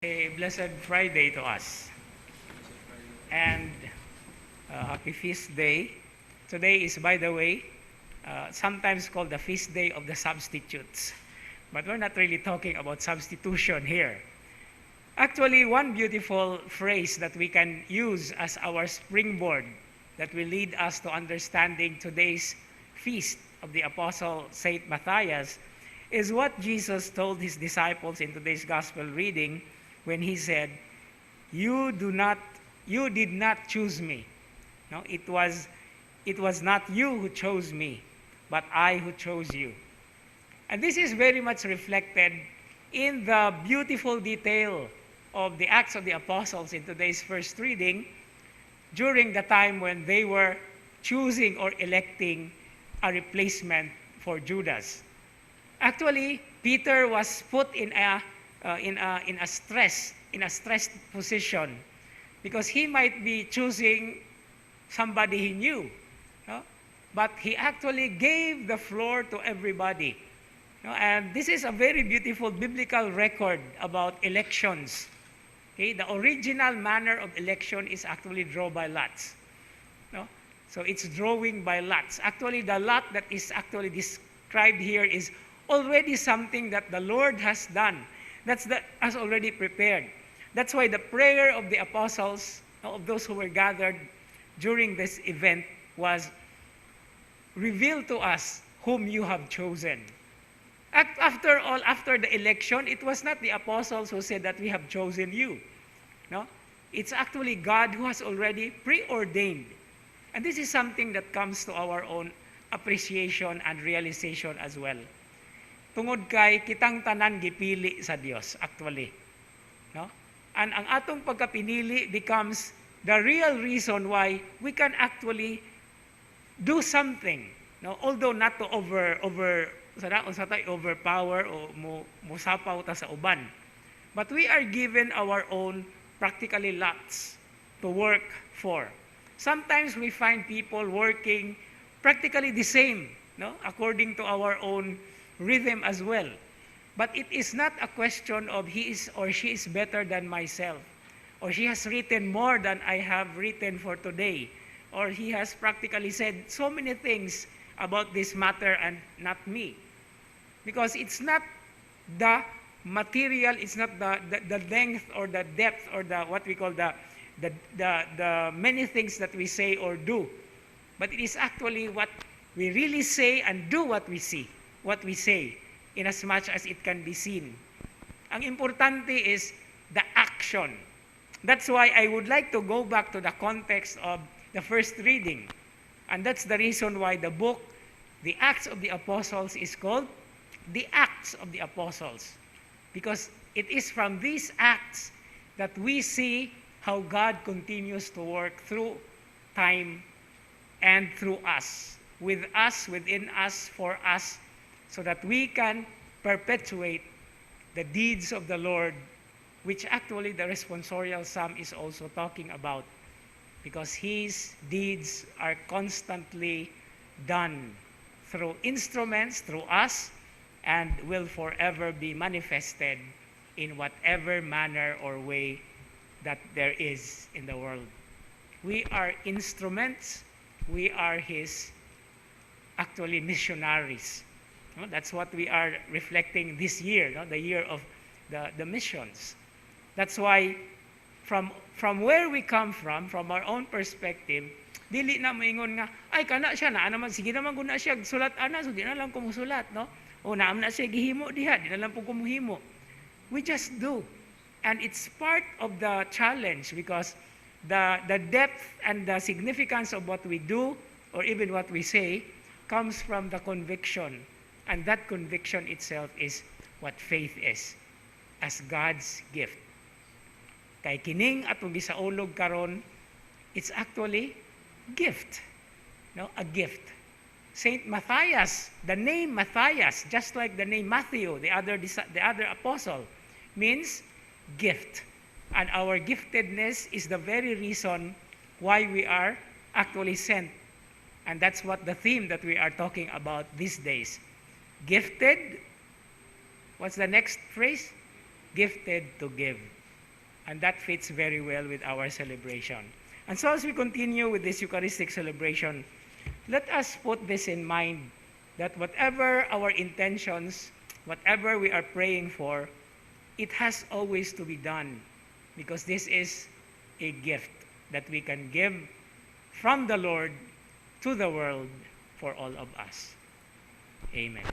A blessed Friday to us and happy feast day. Today is, by the way, sometimes called the feast day of the substitutes. But we're not really talking about substitution here. Actually, one beautiful phrase that we can use as our springboard that will lead us to understanding today's feast of the Apostle Saint Matthias is what Jesus told his disciples in today's gospel reading when he said, you did not choose me. No, it was not you who chose me, but I who chose you. And this is very much reflected in the beautiful detail of the Acts of the Apostles in today's first reading during the time when they were choosing or electing a replacement for Judas. Actually, Peter was put in a stressed position because he might be choosing somebody he knew, no? But he actually gave the floor to everybody. No? And this is a very beautiful biblical record about elections. Okay? The original manner of election is actually draw by lots. No? So it's drawing by lots. Actually, the lot that is actually described here is already something that the Lord has done. Has already prepared. That's why the prayer of the apostles, of those who were gathered during this event, was, reveal to us whom you have chosen. After all, after the election, it was not the apostles who said that we have chosen you. No? It's actually God who has already preordained. And this is something that comes to our own appreciation and realization as well. Tungod kay kitang tanan gipili sa Dios actually, no? And ang atong pagkapinili becomes the real reason why we can actually do something, no? Although not to overpower o musapaw ta sa uban, but we are given our own practically lots to work for. Sometimes we find people working practically the same, no? According to our own rhythm as well. But it is not a question of he is or she is better than myself, or she has written more than I have written for today, or he has practically said so many things about this matter and not me. Because it's not the material, it's not the length or the depth or the what we call the many things that we say or do, but it is actually what we really say and do what we say, in as much as it can be seen. Ang importante is the action. That's why I would like to go back to the context of the first reading. And that's the reason why the book, The Acts of the Apostles, is called The Acts of the Apostles. Because it is from these acts that we see how God continues to work through time and through us, with us, within us, for us, so that we can perpetuate the deeds of the Lord, which actually the responsorial psalm is also talking about, because his deeds are constantly done through instruments, through us, and will forever be manifested in whatever manner or way that there is in the world. We are instruments, we are his actually missionaries. No? That's what we are reflecting this year, no? The year of the missions. That's why from where we come from our own perspective, dili na moingon nga, ay kana siya na naman, sige naman guna siya sulat ana, so di na lang ko musulat, no? O naam na siya gihimo diha, di na lang po ko muhimo. We just do. And it's part of the challenge because the depth and the significance of what we do or even what we say comes from the conviction. And that conviction itself is what faith is, as God's gift. Kay kining atong gisaulog karon, it's actually gift, no? A gift. Saint Matthias, the name Matthias, just like the name Matthew, the other apostle, means gift. And our giftedness is the very reason why we are actually sent. And that's what the theme that we are talking about these days. Gifted, what's the next phrase? Gifted to give. And that fits very well with our celebration. And so as we continue with this Eucharistic celebration, let us put this in mind, that whatever our intentions, whatever we are praying for, it has always to be done, because this is a gift that we can give from the Lord to the world for all of us. Amen.